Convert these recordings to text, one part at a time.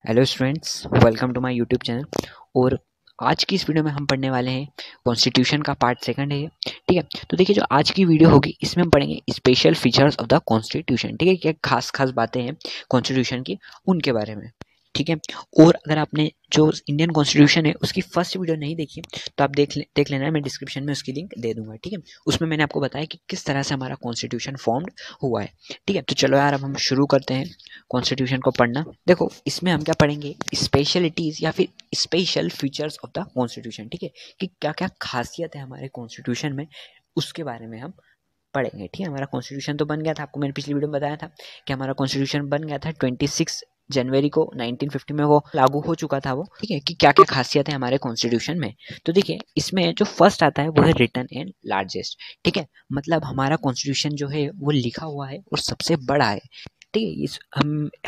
Hello students, welcome to my YouTube channel. और आज की इस वीडियो में हम पढ़ने वाले हैं कॉन्स्टिट्यूशन का पार्ट सेकंड है ये। ठीक है, तो देखिए जो आज की वीडियो होगी इसमें हम पढ़ेंगे special features of the constitution. ठीक है, क्या खास खास बातें हैं कॉन्स्टिट्यूशन की उनके बारे में। ठीक है, और अगर आपने जो इंडियन कॉन्स्टिट्यूशन है उसकी फर्स्ट वीडियो नहीं देखी तो आप देख लेना है, मैं डिस्क्रिप्शन में उसकी लिंक दे दूंगा। ठीक है, उसमें मैंने आपको बताया कि किस तरह से हमारा कॉन्स्टिट्यूशन फॉर्म्ड हुआ है। ठीक है, तो चलो यार अब हम शुरू करते हैं कॉन्स्टिट्यूशन को पढ़ना। देखो इसमें हम क्या पढ़ेंगे, स्पेशलिटीज़ या फिर special features of the constitution. ठीक है, कि क्या क्या खासियत है हमारे कॉन्स्टिट्यूशन में, उसके बारे में हम पढ़ेंगे। ठीक है, हमारा कॉन्स्टिट्यूशन तो बन गया था, आपको मैंने पिछली वीडियो में बताया था कि हमारा कॉन्स्टिट्यूशन बन गया था 26 जनवरी को 1950 में वो लागू हो चुका था वो। ठीक है, कि क्या क्या खासियत है हमारे कॉन्स्टिट्यूशन में। तो देखिए इसमें जो फर्स्ट आता है वो है रिटन एंड लार्जेस्ट। ठीक है, मतलब हमारा कॉन्स्टिट्यूशन जो है वो लिखा हुआ है और सबसे बड़ा है। ठीक है, इस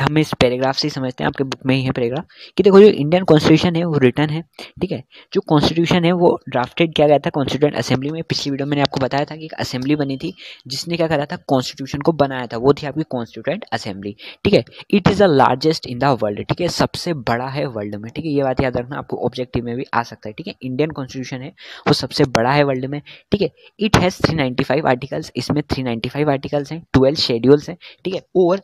हम इस पैराग्राफ से ही समझते हैं, आपके बुक में ही है पैराग्राफ, कि देखो जो इंडियन कॉन्स्टिट्यूशन है वो रिटन है। ठीक है, जो कॉन्स्टिट्यूशन है वो ड्राफ्टेड किया गया था कॉन्स्टिट्यूएंट असेंबली में। पिछली वीडियो में मैंने आपको बताया था कि एक असेंबली बनी थी जिसने क्या करा था, कॉन्स्टिट्यूशन को बनाया था, वो थी आपकी कॉन्स्टिट्यूएंट असेंबली। ठीक है, it is the largest in the world. ठीक है, सबसे बड़ा है वर्ल्ड में। ठीक है, ये बात याद रखना, आपको ऑब्जेक्टिव में भी आ सकता है। ठीक है, इंडियन कॉन्स्टिट्यूशन है वो सबसे बड़ा है वर्ल्ड में। ठीक है, इट हैज़ 395 आर्टिकल्स, इसमें 395 आर्टिकल्स हैं, 12 शेड्यूल्स हैं। ठीक है, और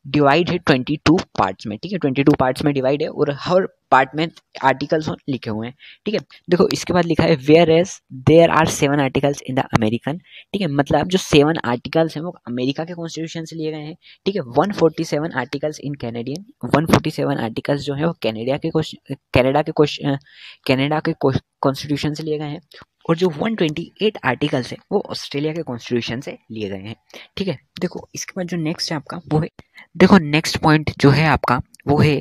डिवाइड है 22 पार्ट्स में। ठीक है, 22 पार्ट्स में डिवाइड है और हर पार्ट में आर्टिकल्स लिखे हुए हैं। ठीक है, देखो इसके बाद लिखा है whereas there are 7 articles in the American. ठीक है, मतलब जो 7 आर्टिकल्स हैं वो अमेरिका के कॉन्स्टिट्यूशन से लिए गए हैं। ठीक है, 147 आर्टिकल्स इन कैनेडियन, 147 आर्टिकल्स जो है वो कनाडा के कॉन्स्टिट्यूशन से लिए गए हैं। और जो 128 आर्टिकल्स है वो ऑस्ट्रेलिया के कॉन्स्टिट्यूशन से लिए गए हैं। ठीक है, देखो इसके बाद जो नेक्स्ट है आपका वो है, देखो नेक्स्ट पॉइंट जो है आपका वो है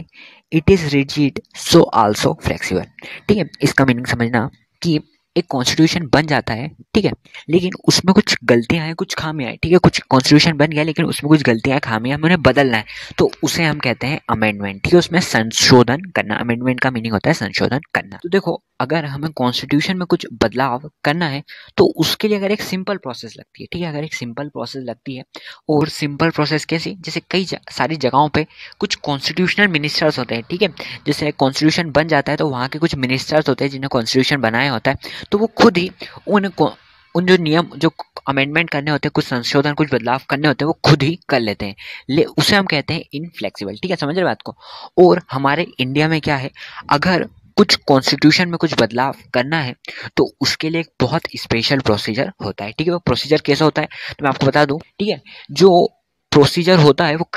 it is rigid so also flexible. ठीक है, इसका मीनिंग समझना कि एक कॉन्स्टिट्यूशन बन जाता है, ठीक है, लेकिन उसमें कुछ गलतियां हैं, कुछ खामियां हैं। ठीक है, कुछ कॉन्स्टिट्यूशन बन गया लेकिन उसमें कुछ गलतियां खामियां हमें उन्हें बदलना है, तो उसे हम कहते हैं अमेंडमेंट। ठीक है, उसमें संशोधन करना, अमेंडमेंट का मीनिंग होता है संशोधन करना। तो देखो अगर हमें कॉन्स्टिट्यूशन में कुछ बदलाव करना है तो उसके लिए अगर एक सिंपल प्रोसेस लगती है। ठीक है, अगर एक सिंपल प्रोसेस लगती है, और सिंपल प्रोसेस कैसी, जैसे कई सारी जगहों पे कुछ कॉन्स्टिट्यूशनल मिनिस्टर्स होते हैं। ठीक है, जैसे कॉन्स्टिट्यूशन बन जाता है तो वहाँ के कुछ मिनिस्टर्स होते हैं जिन्हें कॉन्स्टिट्यूशन बनाया होता है, तो वो खुद ही उन जो नियम, जो अमेंडमेंट करने होते हैं, कुछ संशोधन, कुछ बदलाव करने होते हैं, वो खुद ही कर लेते हैं, उसे हम कहते हैं इनफ्लेक्सिबल। ठीक है, समझ रहे बात को। और हमारे इंडिया में क्या है, अगर कुछ कॉन्स्टिट्यूशन में कुछ बदलाव करना है तो उसके लिए एक बहुत स्पेशल प्रोसीजर होता है। ठीक है, वो प्रोसीजर कैसा होता है तो मैं आपको बता दूं। ठीक है, जो प्रोसीजर होता है वो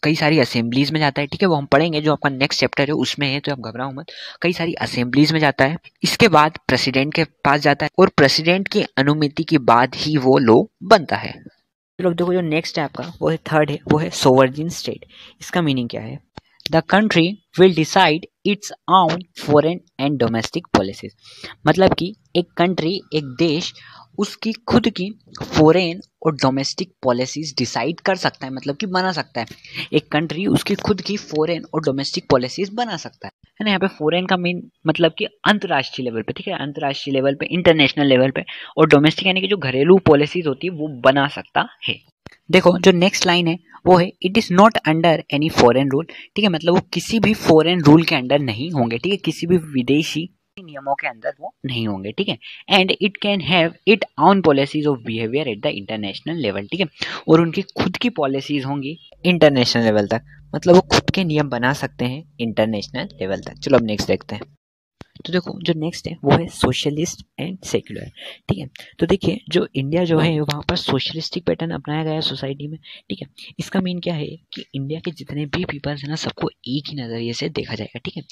कई सारी असेंबलीज में जाता है। ठीक है, वो हम पढ़ेंगे, जो आपका नेक्स्ट चैप्टर है उसमें है, तो आप घबराओ मत। कई सारी असेंबलीज में जाता है, इसके बाद प्रेसिडेंट के पास जाता है और प्रेसिडेंट की अनुमति के बाद ही वो लॉ बनता है। चलो देखो जो नेक्स्ट है आपका वो है थर्ड है, वो है सोवरेन स्टेट। इसका मीनिंग क्या है, the country will decide its own foreign and domestic policies. मतलब कि एक कंट्री, एक देश उसकी खुद की फॉरेन और डोमेस्टिक पॉलिसीज डिसाइड कर सकता है, मतलब कि बना सकता है। एक कंट्री उसकी खुद की फॉरेन और डोमेस्टिक पॉलिसीज बना सकता है ना। यहाँ पे फॉरेन का मेन मतलब कि अंतर्राष्ट्रीय लेवल पे, ठीक है, अंतर्राष्ट्रीय लेवल पे, इंटरनेशनल लेवल पे, और डोमेस्टिक यानी कि जो घरेलू पॉलिसीज होती है वो बना सकता है। देखो जो नेक्स्ट लाइन है वो है it is not under any foreign rule. ठीक है, मतलब वो किसी भी फॉरेन रूल के अंडर नहीं होंगे। ठीक है, किसी भी विदेशी नियमों के अंदर वो नहीं होंगे। ठीक है, and it can have it own policies of behaviour at the international level. ठीक है, और उनकी खुद की पॉलिसीज होंगी इंटरनेशनल लेवल तक, मतलब वो खुद के नियम बना सकते हैं इंटरनेशनल लेवल तक। चलो अब नेक्स्ट देखते हैं। तो देखो जो नेक्स्ट है वो है सोशलिस्ट एंड सेक्युलर। ठीक है, तो देखिए जो इंडिया जो है वहाँ पर सोशलिस्टिक पैटर्न अपनाया गया है सोसाइटी में। ठीक है, इसका मीन क्या है कि इंडिया के जितने भी पीपल्स हैं ना, सबको एक ही नज़रिए से देखा जाएगा। ठीक है,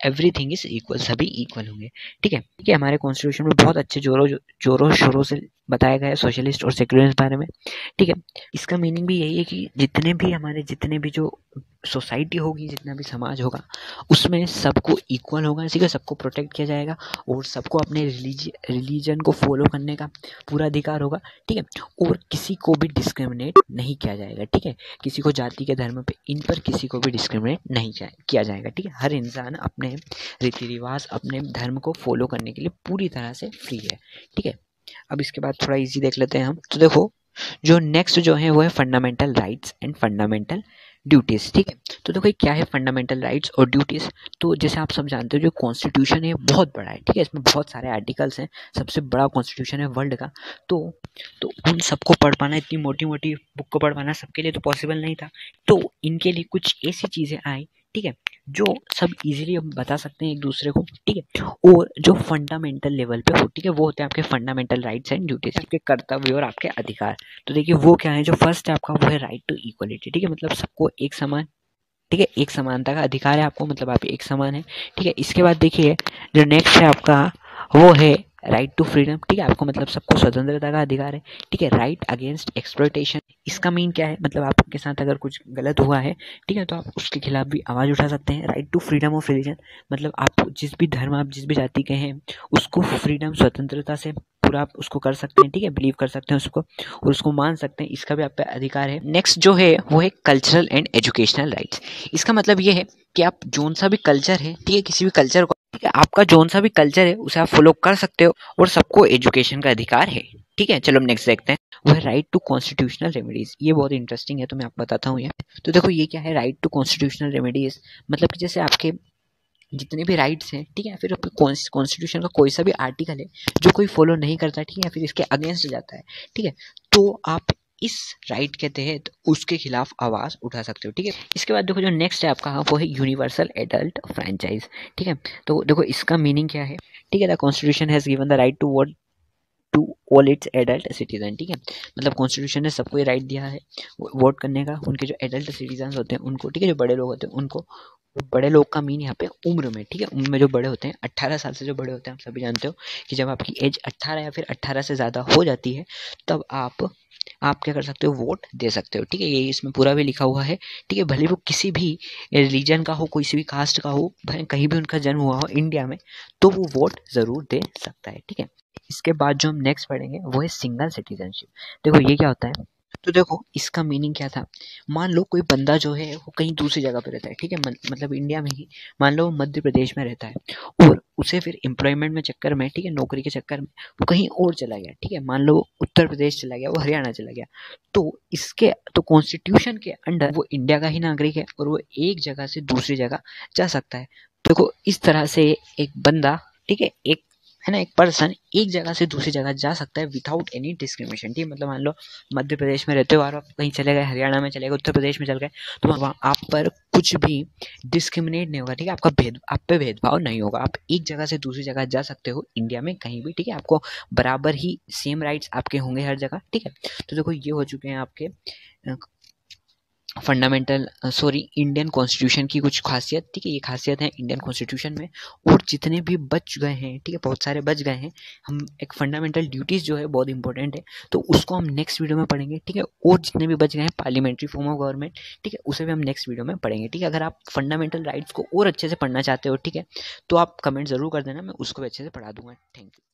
एवरीथिंग इज इक्वल, सभी इक्वल होंगे। ठीक है, हमारे कॉन्स्टिट्यूशन में बहुत अच्छे जोरों शोरों से बताया गया है सोशलिस्ट और सेक्युलर के बारे में। ठीक है, इसका मीनिंग भी यही है कि जितने भी जो सोसाइटी होगी, जितना भी समाज होगा, उसमें सबको इक्वल होगा, इसी का सबको प्रोटेक्ट किया जाएगा और सबको अपने रिलीजन को फॉलो करने का पूरा अधिकार होगा। ठीक है, और किसी को भी डिस्क्रिमिनेट नहीं किया जाएगा। ठीक है, किसी को जाति के धर्म पे, इन पर किसी को भी डिस्क्रिमिनेट नहीं किया जाएगा। ठीक है, हर इंसान अपने रीति रिवाज, अपने धर्म को फॉलो करने के लिए पूरी तरह से फ्री है। ठीक है, अब इसके बाद थोड़ा इजी देख लेते हैं हम। तो देखो जो नेक्स्ट जो है वो है fundamental rights and fundamental duties. ठीक है, तो देखो क्या है फंडामेंटल राइट्स और ड्यूटीज। तो जैसे आप सब जानते हो जो कॉन्स्टिट्यूशन है बहुत बड़ा है, ठीक है, इसमें बहुत सारे आर्टिकल्स हैं, सबसे बड़ा कॉन्स्टिट्यूशन है वर्ल्ड का। तो उन सबको पढ़ पाना, इतनी मोटी मोटी बुक को पढ़ पाना सबके लिए तो पॉसिबल नहीं था। तो इनके लिए कुछ ऐसी चीज़ें आई, ठीक है, जो सब इजीली हम बता सकते हैं एक दूसरे को, ठीक है, और जो फंडामेंटल लेवल पे हो, ठीक है, वो होते हैं आपके फंडामेंटल राइट्स एंड ड्यूटीज, आपके कर्तव्य और आपके अधिकार। तो देखिए वो क्या है, जो फर्स्ट है आपका वो है राइट टू इक्वलिटी, ठीक है, मतलब सबको एक समान, ठीक है, एक समानता का अधिकार है आपको, मतलब आप एक समान है, ठीक है। इसके बाद देखिए जो नेक्स्ट है आपका वो है राइट टू फ्रीडम, ठीक है, आपको मतलब सबको स्वतंत्रता का अधिकार है, ठीक है। राइट अगेंस्ट एक्सप्लॉयटेशन, इसका मीन क्या है, मतलब आपके साथ अगर कुछ गलत हुआ है, ठीक है, तो आप उसके खिलाफ भी आवाज़ उठा सकते हैं। Right to freedom of religion, मतलब आप जिस भी धर्म, आप जिस भी जाति के हैं, उसको फ्रीडम, स्वतंत्रता से पूरा आप उसको कर सकते हैं, ठीक है, बिलीव कर सकते हैं उसको और उसको मान सकते हैं, इसका भी आप पे अधिकार है। नेक्स्ट जो है वो है कल्चरल एंड एजुकेशनल राइट्स। इसका मतलब ये है कि आप जोन सा भी कल्चर है, ठीक है, किसी भी कल्चर को, ठीक है, आपका जोन सा भी कल्चर है उसे आप फॉलो कर सकते हो और सबको एजुकेशन का अधिकार है, ठीक है। चलो नेक्स्ट देखते हैं, वो है राइट टू कॉन्स्टिट्यूशनल रेमेडीज। ये बहुत इंटरेस्टिंग है, तो मैं आपको बताता हूँ ये। तो देखो ये क्या है राइट टू कॉन्स्टिट्यूशनल रेमेडीज, मतलब कि जैसे आपके जितने भी राइट्स हैं, ठीक है, फिर कॉन्स्टिट्यूशन का कोई सा भी आर्टिकल है जो कोई फॉलो नहीं करता, ठीक है, फिर इसके अगेंस्ट जाता है, ठीक है, तो आप इस राइट के तहत उसके खिलाफ आवाज़ उठा सकते हो, ठीक है। इसके बाद देखो जो नेक्स्ट है आपका वो है यूनिवर्सल एडल्ट फ्रेंचाइज, ठीक है। तो देखो इसका मीनिंग क्या है, ठीक है, the constitution has given the right to vote to all its adult citizen, ठीक है, मतलब कॉन्स्टिट्यूशन ने सबको ये राइट दिया है वोट करने का, उनके जो एडल्ट सिटीजन होते हैं उनको, ठीक है, जो बड़े लोग होते हैं उनको। बड़े लोग का मीन यहाँ पे उम्र में, ठीक है, उम्र में जो बड़े होते हैं 18 साल से जो बड़े होते हैं, आप सभी जानते हो कि जब आपकी एज 18 या फिर 18 से ज़्यादा हो जाती है तब आप क्या कर सकते हो, वोट दे सकते हो, ठीक है, ये इसमें पूरा भी लिखा हुआ है, ठीक है। भले वो किसी भी रिलीजन का हो, किसी भी कास्ट का हो, कहीं भी उनका जन्म हुआ हो इंडिया में, तो वो वोट ज़रूर दे सकता है, ठीक है। इसके बाद जो हम नेक्स्ट पढ़ेंगे वो है सिंगल सिटीजनशिप। देखो ये क्या होता है, तो देखो इसका मीनिंग क्या था, मान लो कोई बंदा जो है वो कहीं दूसरी जगह पे रहता है, ठीक है, मतलब इंडिया में ही, मान लो वो मध्य प्रदेश में रहता है और उसे फिर एम्प्लॉयमेंट में चक्कर में, ठीक है, नौकरी के चक्कर में वो कहीं और चला गया, ठीक है, मान लो वो उत्तर प्रदेश चला गया, वो हरियाणा चला गया, तो इसके तो कॉन्स्टिट्यूशन के अंडर वो इंडिया का ही नागरिक है और वो एक जगह से दूसरी जगह जा सकता है। देखो इस तरह से एक बंदा, ठीक है, एक है ना, एक पर्सन एक जगह से दूसरी जगह जा सकता है विदाउट एनी डिस्क्रिमिनेशन, ठीक है, मतलब मान लो मध्य प्रदेश में रहते हो और आप कहीं चले गए, हरियाणा में चले गए, उत्तर प्रदेश में चले गए, तो वहाँ आप पर कुछ भी डिस्क्रिमिनेट नहीं होगा, ठीक है, आपका आप पे भेदभाव नहीं होगा, आप एक जगह से दूसरी जगह जा सकते हो इंडिया में कहीं भी, ठीक है, आपको बराबर ही सेम राइट्स आपके होंगे हर जगह, ठीक है। तो देखो ये हो चुके हैं आपके फंडामेंटल इंडियन कॉन्स्टिट्यूशन की कुछ खासियत, ठीक है, ये खासियत है इंडियन कॉन्स्टिट्यूशन में। और जितने भी बच गए हैं, ठीक है, बहुत सारे बच गए हैं, हम एक फंडामेंटल ड्यूटीज़ जो है बहुत इंपॉर्टेंट है, तो उसको हम नेक्स्ट वीडियो में पढ़ेंगे, ठीक है। और जितने भी बच गए हैं पार्लियामेंट्री फॉर्म ऑफ गवर्नमेंट, ठीक है, उसे भी हम नेक्स्ट वीडियो में पढ़ेंगे, ठीक है। अगर आप फंडामेंटल राइट्स को और अच्छे से पढ़ना चाहते हो, ठीक है, तो आप कमेंट ज़रूर कर देना, मैं उसको भी अच्छे से पढ़ा दूंगा। Thank you.